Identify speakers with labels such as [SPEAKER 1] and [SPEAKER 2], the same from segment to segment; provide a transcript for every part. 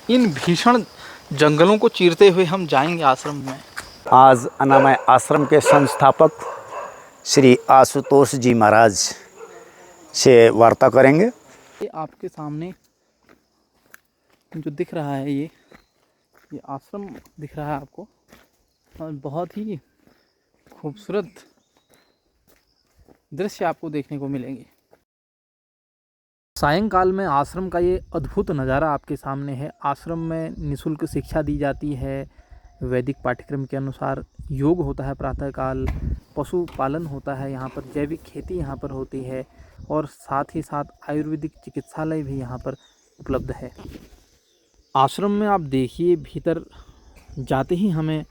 [SPEAKER 1] इन भीषण जंगलों को चीरते हुए हम जाएंगे आश्रम में।
[SPEAKER 2] आज अनामय आश्रम के संस्थापक श्री आशुतोष जी महाराज से वार्ता करेंगे।
[SPEAKER 1] ये आपके सामने जो दिख रहा है ये आश्रम दिख रहा है आपको, और बहुत ही खूबसूरत दृश्य आपको देखने को मिलेंगे। सायंकाल में आश्रम का ये अद्भुत नज़ारा आपके सामने है। आश्रम में निःशुल्क शिक्षा दी जाती है, वैदिक पाठ्यक्रम के अनुसार योग होता है प्रातःकाल, पशुपालन होता है यहाँ पर, जैविक खेती यहाँ पर होती है और साथ ही साथ आयुर्वेदिक चिकित्सालय भी यहाँ पर उपलब्ध है। आश्रम में आप देखिए, भीतर जाते ही हमें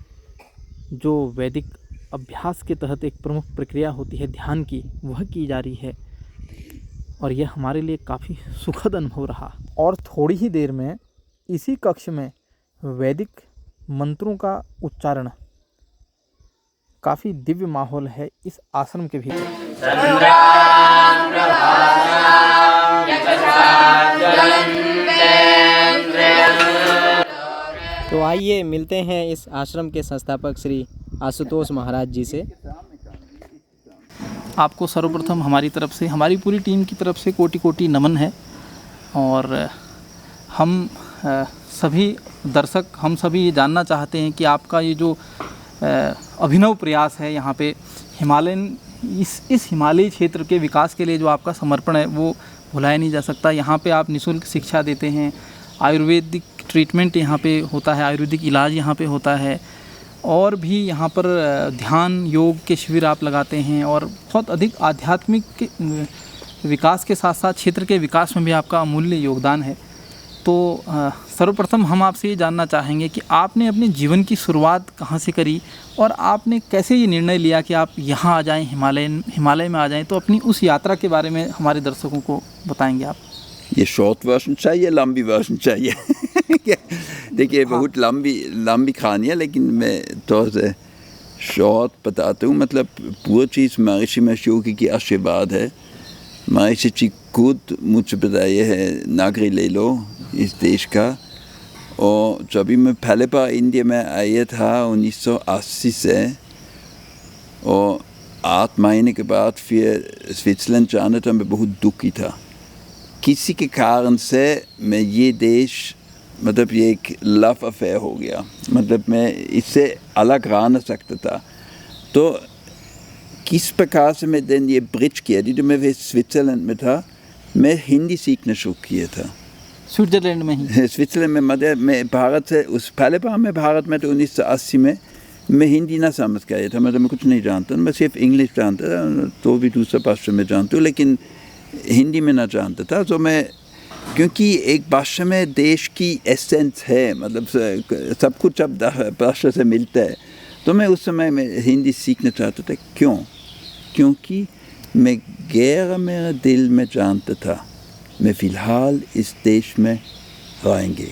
[SPEAKER 1] जो वैदिक अभ्यास के तहत एक प्रमुख प्रक्रिया होती है ध्यान की, वह की जा रही है और यह हमारे लिए काफ़ी सुखद अनुभव रहा। और थोड़ी ही देर में इसी कक्ष में वैदिक मंत्रों का उच्चारण, काफ़ी दिव्य माहौल है इस आश्रम के भीतर।
[SPEAKER 3] तो आइए मिलते हैं इस आश्रम के संस्थापक श्री आशुतोष महाराज जी से।
[SPEAKER 1] आपको सर्वप्रथम हमारी तरफ से, हमारी पूरी टीम की तरफ से कोटि कोटि नमन है। और हम सभी दर्शक, हम सभी ये जानना चाहते हैं कि आपका ये जो अभिनव प्रयास है यहाँ पे हिमालयन, इस हिमालयी क्षेत्र के विकास के लिए जो आपका समर्पण है वो भुलाया नहीं जा सकता। यहाँ पे आप निःशुल्क शिक्षा देते हैं, आयुर्वेदिक ट्रीटमेंट यहाँ पे होता है, आयुर्वेदिक इलाज यहाँ पे होता है, और भी यहाँ पर ध्यान योग के शिविर आप लगाते हैं और बहुत अधिक आध्यात्मिक विकास के साथ साथ क्षेत्र के विकास में भी आपका अमूल्य योगदान है। तो सर्वप्रथम हम आपसे ये जानना चाहेंगे कि आपने अपने जीवन की शुरुआत कहाँ से करी और आपने कैसे ये निर्णय लिया कि आप यहाँ आ जाएं, हिमालय में आ जाएं। तो अपनी उस यात्रा के बारे में हमारे दर्शकों को बताएंगे आप।
[SPEAKER 4] ये शॉर्ट वर्जन चाहिए, लंबी वर्जन चाहिए? देखिए, बहुत लंबी कहानी है, लेकिन मैं थोड़ा सा शॉर्ट बताता हूँ। मतलब पूरी चीज़ महर्षि महेश योगी की आशीर्वाद है। महर्षि जी खुद मुझसे बताए है, नागरी ले लो इस देश का। और जब भी मैं पहले बार इंडिया में आया था 1980 से, और 8 महीने के बाद फिर स्विट्ज़रलैंड जाना था, मैं बहुत दुखी था। किसी के कारण से मैं ये देश, मतलब ये एक लव अफेयर हो गया, मतलब मैं इससे अलग रह ना सकता था। तो किस प्रकार से मैं दिन ये ब्रिज किया, जो मैं स्विट्ज़रलैंड में था, मैं हिंदी सीखना शुरू किया था।
[SPEAKER 1] स्विट्ज़रलैंड में ही?
[SPEAKER 4] स्विट्ज़रलैंड में, मतलब मैं भारत से, उस पहले बार मैं भारत में तो 1980 में मैं हिंदी ना समझ के आया था। मतलब मैं कुछ नहीं जानता, मैं सिर्फ इंग्लिश जानता था, तो भी दूसरा भाषा में जानता हूँ, लेकिन हिंदी में ना जानता था। तो मैं, क्योंकि एक भाषा में देश की एसेंस है, मतलब सब कुछ अब भाषा से मिलता है, तो मैं उस समय में हिंदी सीखना चाहता था। क्योंकि मैं गहरा मेरा दिल में जानता था मैं फ़िलहाल इस देश में रहेंगे।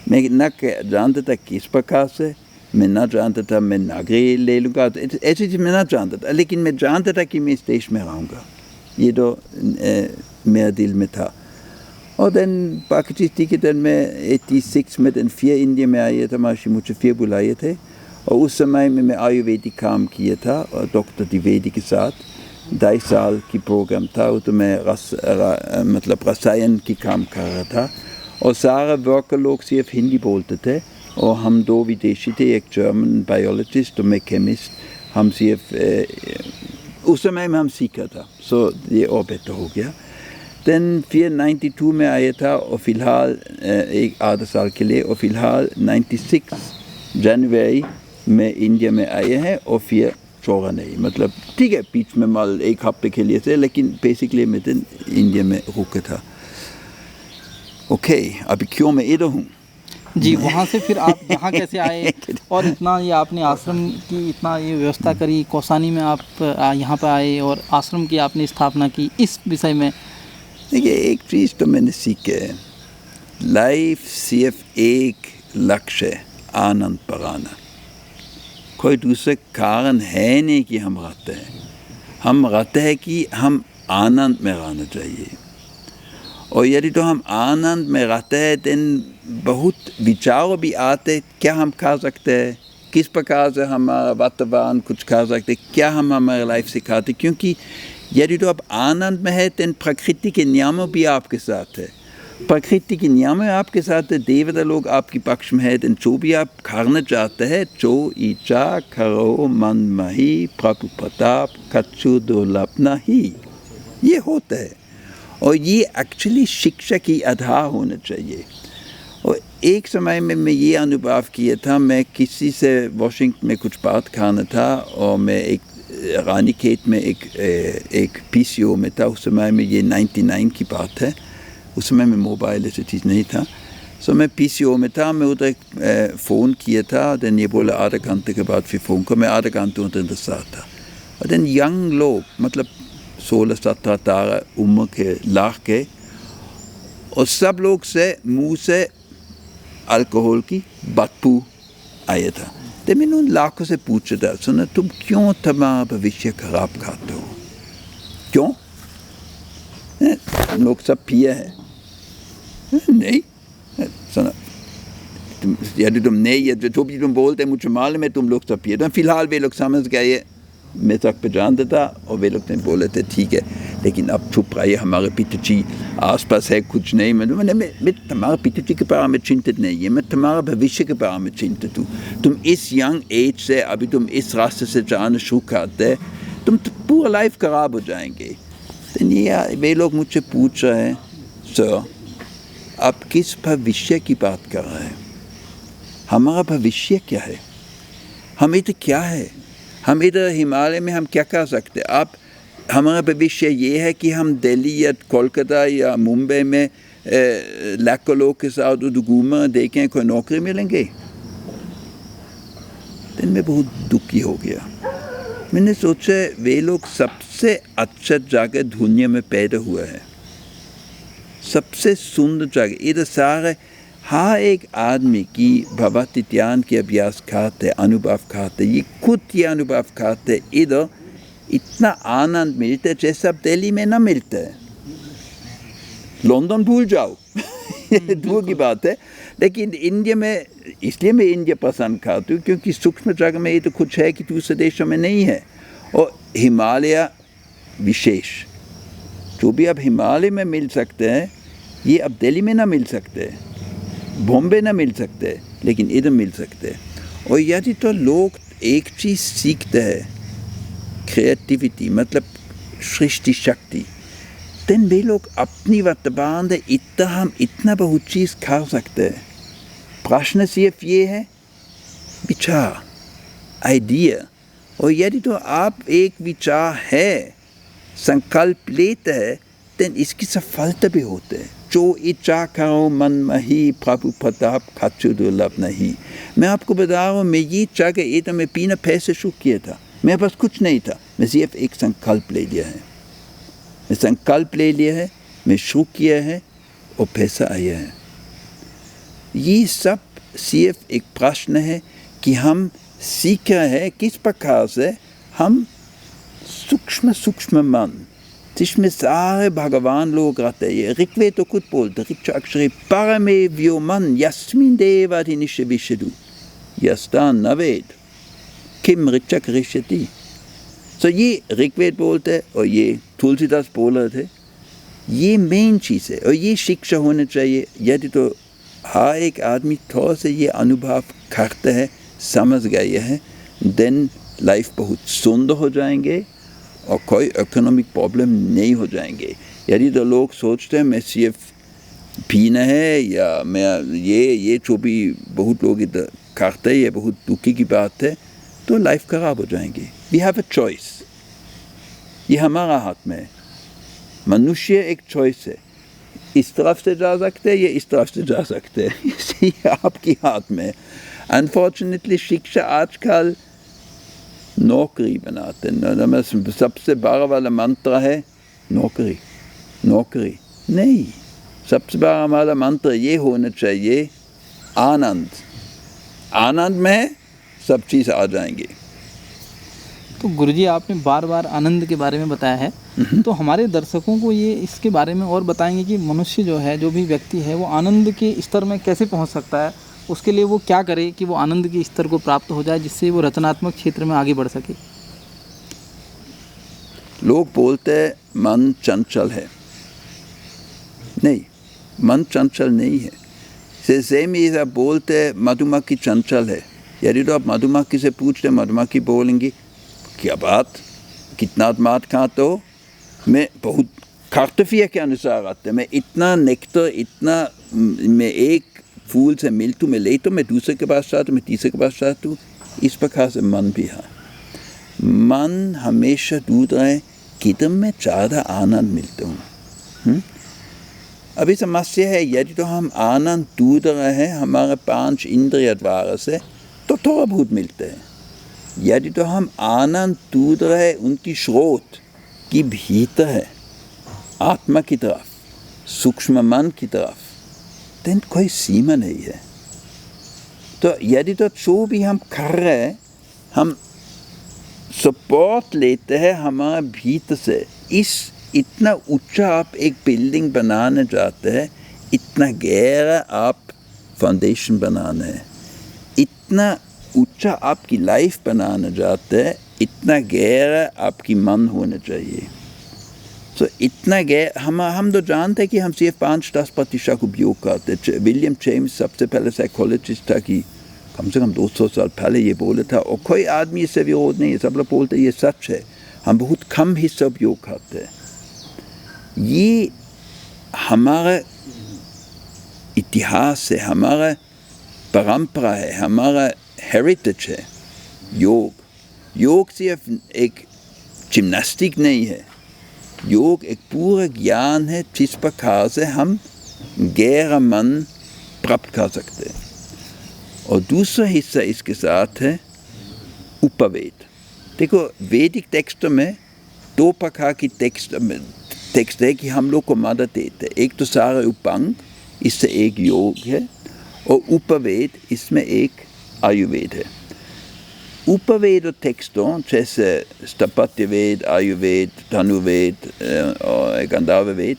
[SPEAKER 4] मैं ना जानता था किस प्रकार से, मैं ना जानता था मैं नागरी ले लूँगा, ऐसी चीज़ मैं ना जानता था, लेकिन मैं जानता था कि मैं इस देश में रहूँगा। ये तो मेरे दिल में था। और then बाकी चीज़ थी कि then मैं 86 में then फिर इंडिया में आया था, महर्षि मुझे फिर बुलाए थे, और उस समय में मैं आयुर्वेदिक काम किया था और डॉक्टर द्विवेदी के साथ 2.5 साल की प्रोग्राम था। तो मैं मतलब रसायन की काम कर रहा था, और सारे वर्कर लोग सिर्फ हिंदी बोलते थे, और हम 2 विदेशी थे, एक जर्मन बायोलॉजिस्ट और मैं केमिस्ट। हम सिर्फ उस समय में हम सीखा था, सो ये और बेहतर हो गया। then फिर 92 में आया था, और फ़िलहाल एक आधा साल के लिए, और फ़िलहाल 96 जनवरी में इंडिया में आए हैं, और फिर छोड़ा नहीं। मतलब ठीक है, बीच में माल 1 हफ्ते के लिए थे, लेकिन बेसिकली मैं दिन इंडिया में रुका था। ओके, अभी क्यों मैं इधर हूँ
[SPEAKER 1] जी? वहाँ से फिर आप यहाँ कैसे आए और इतना ये आपने आश्रम की इतना ये व्यवस्था करी, कौसानी में आप यहाँ पर आए और आश्रम की आपने स्थापना की, इस विषय में?
[SPEAKER 4] देखिए, एक चीज़ तो मैंने सीखी है, लाइफ सिर्फ एक लक्ष्य है, आनंद पाना। कोई दूसरा कारण है नहीं कि हम रहते हैं। हम रहते हैं कि हम आनंद में रहना चाहिए। और यदि तो हम आनंद में रहते हैं, then बहुत विचार भी आते, क्या हम खा सकते हैं, किस प्रकार से हमारा वातावरण कुछ खा सकते, क्या हम हमारे लाइफ से खाते, क्योंकि यदि तो आप आनंद में है तो प्रकृति के नियम भी आपके साथ है, प्रकृति के नियम आपके साथ है, देवता लोग आपके पक्ष में है, तो जो भी आप खाना चाहते हैं जो इच्छा करो मन मही प्रभु प्रताप कच्छु दुर्लभ नहीं, ये होता है। और ये एक्चुअली शिक्षा की आधार होना चाहिए। और एक समय में मैं ये अनुभव किया था, मैं किसी से वाशिंगटन में कुछ बात खाना था और मैं एक रानीखेत में एक पीसीओ में था। उस समय में ये 99 की बात है, उस समय में मोबाइल ऐसी चीज़ नहीं था। सो मैं पीसीओ में था, मैं उधर फ़ोन किया था, देन ये बोला आधा घंटे के बाद फिर फ़ोन को, मैं आधा घंटे उधर इंतज़ार था। और देन यंग लोग मतलब 16-17 उम्र के लड़के, और सब लोग से मुँह से अल्कोहल की बदबू आया था। तो मैंने उन लड़कों से पूछा था, सुना तुम क्यों तुम्हारा भविष्य खराब खाते हो, क्यों? हम लोग सब पिए हैं। नहीं सुना, यदि तुम नहीं, जो भी तुम बोलते मुझे मालूम है तुम लोग सब पिए। तो फिलहाल वे लोग समझ गए मैं तक पे जानता था, और वे लोग ने बोले थे ठीक है, लेकिन अब चुप रहिए, हमारे पिताजी आसपास है, कुछ नहीं। मैं तुम्हारे पिताजी के बारे में चिंतित नहीं है, मैं तुम्हारा भविष्य के बारे में चिंतित हूँ। तुम इस यंग एज से अभी तुम इस रास्ते से जाना शुरू करते, तुम तो पूरा लाइफ खराब हो जाएंगे। तो ये वे लोग मुझसे पूछ रहे हैं, सर आप किस भविष्य की बात कर रहे हैं? हमारा भविष्य क्या है? हम इधर क्या है? हम इधर हिमालय में हम क्या कर सकते? आप हमारा भविष्य ये है कि हम दिल्ली या कोलकाता या मुंबई में लाखों लोग के साथ घूमें, देखें कोई नौकरी मिलेंगे? दिन में बहुत दुखी हो गया। मैंने सोचा वे लोग सबसे अच्छा जगह दुनिया में पैदा हुए हैं, सबसे सुंदर जगह। इधर सारे हर एक आदमी की भगवती ध्यान के अभ्यास खाते, अनुभव खाते, ये खुद ये अनुभव खाते, इधर इतना आनंद मिलता है जैसा दिल्ली में ना मिलता है। लंदन भूल जाओ दूर की बात है, लेकिन इंडिया में, इसलिए मैं इंडिया पसंद करती हूँ क्योंकि सूक्ष्म जगह में ये तो कुछ है कि दूसरे देशों में नहीं है। और हिमालय विशेष, जो भी अब हिमालय में मिल सकते हैं ये अब दिल्ली में ना मिल सकते, बॉम्बे ना मिल सकते, लेकिन इधर मिल सकते। और यदि तो लोग एक चीज़ सीखते हैं, क्रिएटिविटी मतलब सृष्टि शक्ति, then वे लोग अपनी वर्तमान में हम इतना बहुत चीज़ खा सकते हैं। प्रश्न सिर्फ ये है विचार, आइडिया। और यदि तो आप एक विचार है, संकल्प लेते हैं, then इसकी सफलता भी होते हैं। जो इच्छा करो मन मही प्रभु प्रताप कच्छु दुर्लभ नहीं। मैं आपको बता रहा हूँ, मैं ये जगह ये तो मैं बिना पैसे शुरू किया था, मेरे पास कुछ नहीं था, मैं सिर्फ एक संकल्प ले लिया है, मैं संकल्प ले लिया है, मैं शुरू किया है और पैसा आया है। ये सब सिर्फ एक प्रश्न है कि हम सीख रहे हैं किस प्रकार से हम सूक्ष्म मन, जिसमें सारे भगवान लोग रहते हैं। ऋग्वेद तो खुद बोलते, ऋक्ष अक्षरे परमे व्योमन यस्मिन् देवाधिनिष्य विशदु यस्तान नवेद किम ऋक्ष करिष्यति। तो ये ऋग्वेद बोलते हैं और ये तुलसीदास बोल रहे थे। ये मेन चीज़ है और ये शिक्षा होनी चाहिए। यदि तो हर एक आदमी थोड़ा से ये अनुभव करते हैं, समझ गए हैं, देन लाइफ बहुत सुंदर हो जाएंगे और कोई इकोनॉमिक प्रॉब्लम नहीं हो जाएंगे। यदि तो लोग सोचते हैं मैं सिर्फ पीना है या मैं ये जो भी बहुत लोग इधर करते हैं, ये बहुत दुखी की बात है, तो लाइफ खराब हो जाएंगे। वी हैव अ चॉइस, ये हमारा हाथ में है। मनुष्य एक चॉइस है, इस तरफ से जा सकते हैं या इस तरफ से जा सकते हैं, ये आपके हाथ में है। अनफॉर्चुनेटली शिक्षा आजकल नौकरी बनाते हैं। सबसे बड़ा वाला मंत्र है नौकरी, नौकरी नहीं। सबसे बड़ा हमारा मंत्र ये होना चाहिए आनंद। आनंद में सब चीज़ आ जाएंगे।
[SPEAKER 1] तो गुरुजी आपने बार बार आनंद के बारे में बताया है, तो हमारे दर्शकों को ये इसके बारे में और बताएंगे कि मनुष्य जो है, जो भी व्यक्ति है, वो आनंद के स्तर में कैसे पहुंच सकता है, उसके लिए वो क्या करे कि वो आनंद के स्तर को प्राप्त हो जाए, जिससे वो रचनात्मक क्षेत्र में आगे बढ़ सके।
[SPEAKER 4] लोग बोलते हैं मन चंचल है, नहीं, मन चंचल नहीं है। सेम ही बोलते हैं मधुमक्खी चंचल है। यदि तो आप मधुमक्खी से पूछते, मधुमक्खी बोलेंगी क्या बात, कितना मात खाते हो? मैं बहुत कार्तफिया के अनुसार आते, मैं इतना नेक्टर, इतना, मैं एक फूल से मिलता हूँ, मैं लेता हूँ, मैं दूसरे के पास जाता हूँ, मैं तीसरे के पास जाता हूँ। इस प्रकार से मन भी है। मन हमेशा दूध रहे किधर में ज़्यादा आनंद मिलता हूँ। अभी समस्या है, यदि तो हम आनंद दूध रहे हैं हमारे 5 इंद्रिय द्वारा से, तो थोड़ा बहुत मिलते हैं। यदि तो हम आनंद दूध रहे उनकी स्रोत की भीतर है, आत्मा की तरफ, सूक्ष्म मन की तरफ, तो कोई सीमा नहीं है। तो यदि तो जो भी हम कर रहे हैं, हम सपोर्ट लेते हैं हमारे भीतर से। इतना ऊंचा आप एक बिल्डिंग बनाने जाते हैं, इतना गहरा आप फाउंडेशन बनाना है। इतना ऊंचा आपकी लाइफ बनाने जाते हैं, इतना गहरा आपकी मन होना चाहिए। तो इतना गहरा हम तो जानते हैं कि हम सिर्फ 5-10% उपयोग करते। विलियम जेम्स सबसे पहले साइकोलॉजिस्ट था कि कम से कम 200 साल पहले ये बोला था, और कोई आदमी इससे विरोध नहीं है, सब लोग बोलते ये सच है। हम बहुत कम हिस्सा उपयोग करते हैं। ये हमारा इतिहास है, हमारा परंपरा है, हमारा हेरिटेज है। योग सिर्फ एक जिम्नास्टिक नहीं है, योग एक पूरा ज्ञान है जिस प्रकार से हम गहरा मन प्राप्त कर सकते हैं। और दूसरा हिस्सा इसके साथ है उपवेद। देखो, वैदिक टेक्स्ट में 2 प्रकार की टेक्स्ट है कि हम लोग को मदद देते हैं। एक तो सारा उपांग, इससे एक योग है, और उपवेद, इसमें एक आयुर्वेद है। उपवेद और टेक्स्टों जैसे स्थापत्य वेद, आयुर्वेद, धनुर्वेद और गंधर्व वेद,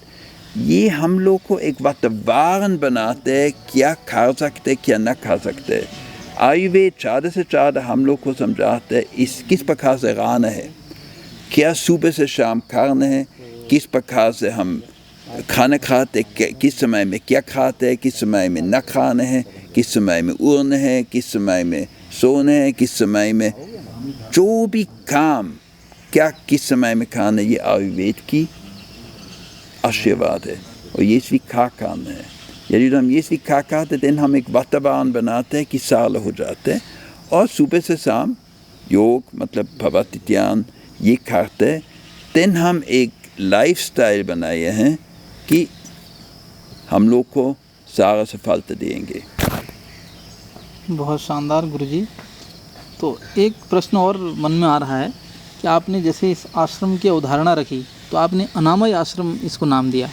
[SPEAKER 4] ये हम लोग को एक वातावरण बनाते हैं, क्या खा सकते क्या न खा सकते। आयुर्वेद ज़्यादा से ज़्यादा हम लोग को समझाते हैं किस प्रकार से रहना है, क्या सुबह से शाम खाना है, किस प्रकार से हम खाना खाते, किस समय में क्या खाते हैं, किस समय में न खाना है, किस समय में उड़ना है, किस समय में सोना है, किस समय में जो भी काम, क्या किस समय में खाना, ये आयुर्वेद की आशीर्वाद है। और ये स्वीकार करना है। यदि हम ये स्वीकार करते हैं, हम एक वातावरण बनाते हैं कि साल हो जाते हैं, और सुबह से शाम योग मतलब भगवती ध्यान ये करते हैं, then हम एक लाइफस्टाइल बनाए हैं कि हम लोग को सारा सफलता देंगे।
[SPEAKER 1] बहुत शानदार गुरुजी। तो एक प्रश्न और मन में आ रहा है कि आपने जैसे इस आश्रम की अवधारणा रखी, तो आपने अनामय आश्रम इसको नाम दिया।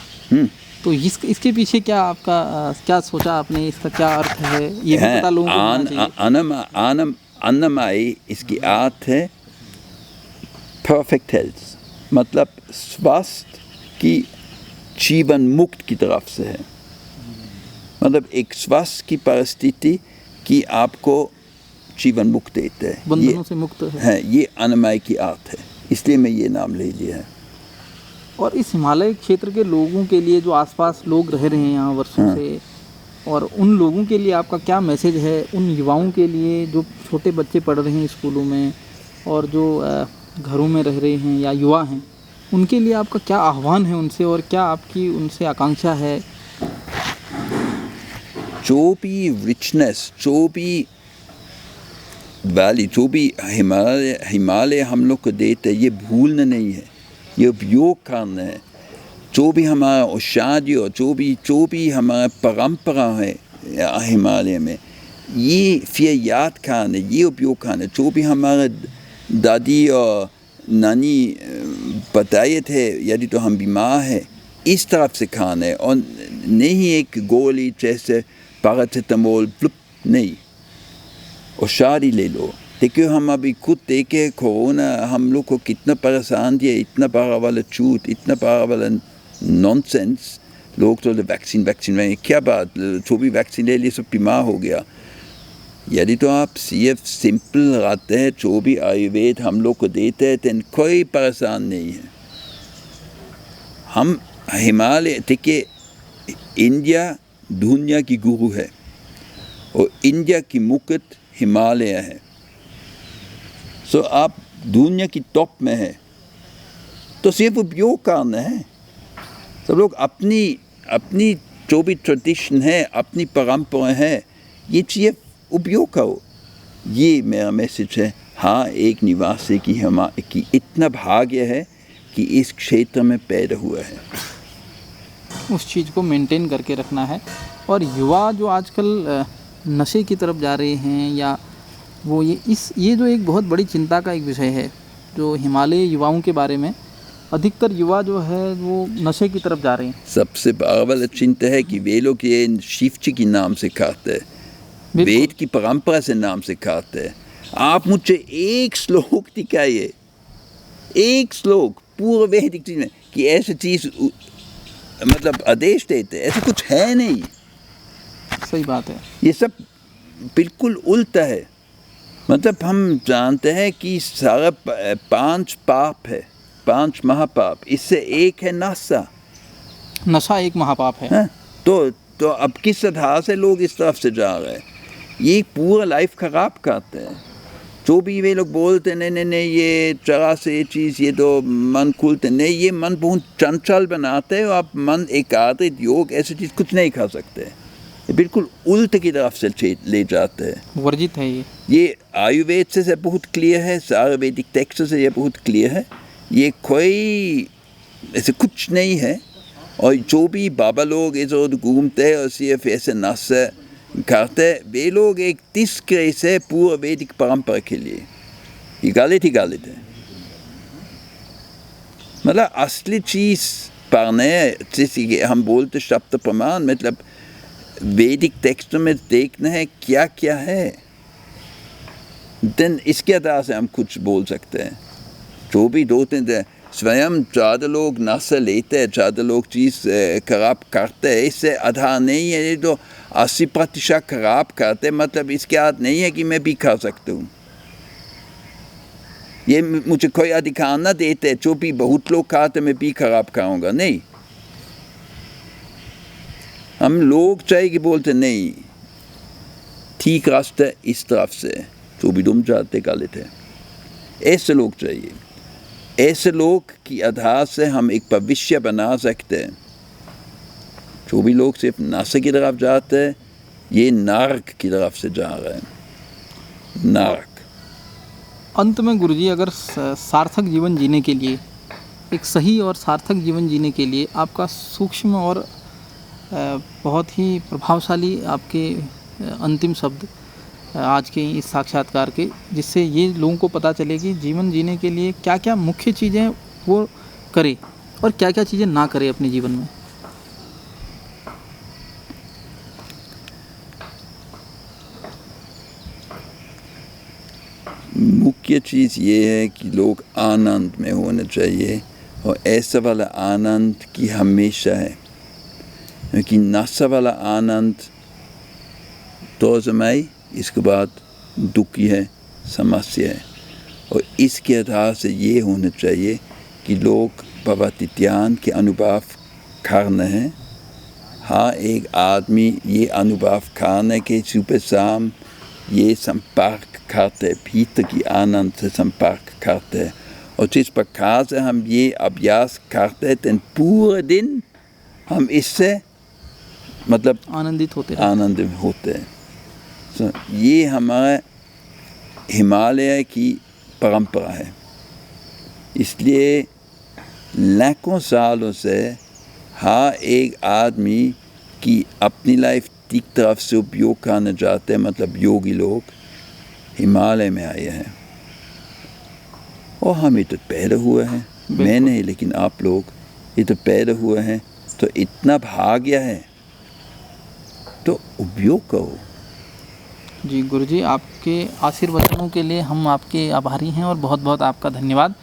[SPEAKER 1] तो इसके पीछे क्या आपका क्या सोचा आपने, इसका क्या अर्थ है, ये भी पता लोगों को।
[SPEAKER 4] अन्नमय इसकी अर्थ है परफेक्ट हेल्थ, मतलब स्वास्थ्य की जीवन मुक्त की तरफ से है। मतलब एक स्वास्थ्य की परिस्थिति कि आपको जीवन मुक्त देते हैं,
[SPEAKER 1] बंधनों से मुक्त है।
[SPEAKER 4] ये अन्नमय की अर्थ है, इसलिए मैं ये नाम ले लिया है।
[SPEAKER 1] और इस हिमालय क्षेत्र के लोगों के लिए, जो आसपास लोग रह रहे हैं यहाँ वर्षों से, और उन लोगों के लिए आपका क्या मैसेज है? उन युवाओं के लिए जो छोटे बच्चे पढ़ रहे हैं स्कूलों में, और जो घरों में रह रहे हैं या युवा हैं, उनके लिए आपका क्या आह्वान है उनसे, और क्या आपकी उनसे आकांक्षा है?
[SPEAKER 4] जो भी रिचनेस, जो भी वैली, जो भी हिमालय हम लोग को देते हैं, ये भूलना नहीं है, ये उपयोग करना है। जो भी हमारा औषधि और जो भी हमारा परंपरा है हिमालय में, ये फिर याद करना, ये उपयोग करना। जो भी हमारे दादी और नानी बताए थे, यदि तो हम बीमार हैं, इस तरफ से खाना है, और नहीं एक गोली जैसे पैरासिटामोल नहीं, औषधि ले लो, देखिए हम अभी खुद देखे कोरोना हम लोग को कितना परेशान दिया, इतना बड़ा वाला झूठ, इतना बड़ा वाला नॉनसेंस। लोग तो वैक्सीन में क्या बात, जो भी वैक्सीन ले लिए सब बीमार हो गया। यदि तो आप सिर्फ सिंपल रहते हैं, जो भी आयुर्वेद हम लोग को देते हैं, तो कोई परेशान नहीं है। हम हिमालय, देखिए इंडिया दुनिया की गुरु है और इंडिया की मुकुट हिमालय है। सो आप दुनिया की टॉप में है तो सिर्फ उपयोग करना है। सब लोग अपनी जो भी ट्रेडिशन है, अपनी परंपरा है, ये सिर्फ उपयोग करो। ये मेरा मैसेज है। हाँ, एक निवासी की इतना भाग्य है कि इस क्षेत्र में पैदा हुआ है।
[SPEAKER 1] उस चीज़ को मेंटेन करके रखना है। और युवा जो आजकल नशे की तरफ जा रहे हैं, या वो ये जो एक बहुत बड़ी चिंता का एक विषय है, जो हिमालय युवाओं के बारे में अधिकतर युवा जो है वो नशे की तरफ जा रहे हैं।
[SPEAKER 4] सबसे बड़ा वाला चिंता है कि वे लोग ये शिव जी के नाम से खाते हैं, वेद की परंपरा से नाम से खाते हैं। आप मुझे एक श्लोक दिखाइए, एक श्लोक पूर्व वैदिक चीज में कि ऐसी चीज मतलब आदेश देते, ऐसा कुछ है नहीं।
[SPEAKER 1] सही बात है।
[SPEAKER 4] ये सब बिल्कुल उल्टा है। मतलब हम जानते हैं कि सारा 5 पाप है, 5 महापाप, इससे एक है नशा
[SPEAKER 1] एक महापाप है।
[SPEAKER 4] हाँ? तो अब किस आधार से लोग इस तरफ से जा रहे हैं? ये पूरा लाइफ खराब करते हैं। जो भी वे लोग बोलते हैं नहीं ये जरा से ये चीज़, ये तो मन खुलते नहीं, ये मन बहुत चंचल बनाते हैं। और आप मन एकाग्रित योग ऐसी चीज़ कुछ नहीं खा सकते, ये बिल्कुल उल्ट की तरफ से ले जाते हैं।
[SPEAKER 1] वर्जित है
[SPEAKER 4] ये आयुर्वेद से बहुत क्लियर है, आयुर्वेदिक टेक्स्ट से ये बहुत क्लियर है। ये कोई ऐसे कुछ नहीं है। और जो भी बाबा लोग इधर उधर घूमते हैं और सिर्फ ऐसे नशे करते, वे लोग एक डिस्ग्रेस है पूर्व वैदिक परंपरा के लिए। ये गलत है। मतलब असली चीज़ पढ़ने, जैसे हम बोलते शब्द प्रमाण, मतलब वैदिक टेक्स्ट में देखना है क्या क्या है, देन इसके आधार से हम कुछ बोल सकते हैं। जो भी दो तीन स्वयं ज़्यादा लोग नशा लेते हैं, ज़्यादा लोग चीज़ खराब करते हैं, इससे आधार नहीं है। ये तो 80% खराब करते, मतलब इसके अर्थ नहीं है कि मैं भी खा सकता हूँ। ये मुझे कोई अधिकार न देते, जो भी बहुत लोग खाते मैं भी खराब खाऊंगा, नहीं। हम लोग चाहिए कि बोलते नहीं, ठीक रास्ता इस तरफ से, जो भी तुम चाहते गलत है। ऐसे लोग चाहिए। ऐसे लोग की आधार से हम एक भविष्य बना सकते हैं। जो भी लोग सिर्फ नशे की तरफ जाते हैं, ये नरक की तरफ से जा रहे हैं, नरक।
[SPEAKER 1] अंत में गुरुजी, अगर सार्थक जीवन जीने के लिए, एक सही और सार्थक जीवन जीने के लिए आपका सूक्ष्म और बहुत ही प्रभावशाली आपके अंतिम शब्द आज के इस साक्षात्कार के, जिससे ये लोगों को पता चले कि जीवन जीने के लिए क्या क्या मुख्य चीज़ें वो करे और क्या क्या चीज़ें ना करे अपने जीवन में।
[SPEAKER 4] मुख्य चीज़ ये है कि लोग आनंद में होना चाहिए, और ऐसा वाला आनंद की हमेशा है, क्योंकि नशा वाला आनंद तो समय इसके बाद दुखी है, समस्या है। और इसके आधार से ये होना चाहिए कि लोग भगवती ध्यान के अनुभव करना है। हाँ, एक आदमी ये अनुभव करने के सुबह शाम ये संपर्क करते, भीतर की आनंद से संपर्क करते, और जिस प्रकार से हम ये अभ्यास करते हैं, तो पूरे दिन हम इससे मतलब आनंदित होते हैं। तो ये हमारे हिमालय की परंपरा है। इसलिए लाखों सालों से हर एक आदमी की अपनी लाइफ की तरफ से उपयोग करना चाहते हैं, मतलब योगी लोग हिमालय में आए हैं। और हम इधर पैदा हुए हैं, मैं नहीं लेकिन आप लोग इधर पैदा हुए हैं, तो इतना भाग्य है, तो उपयोग करो।
[SPEAKER 1] जी गुरुजी, आपके आशीर्वचनों के लिए हम आपके आभारी हैं और बहुत बहुत आपका धन्यवाद।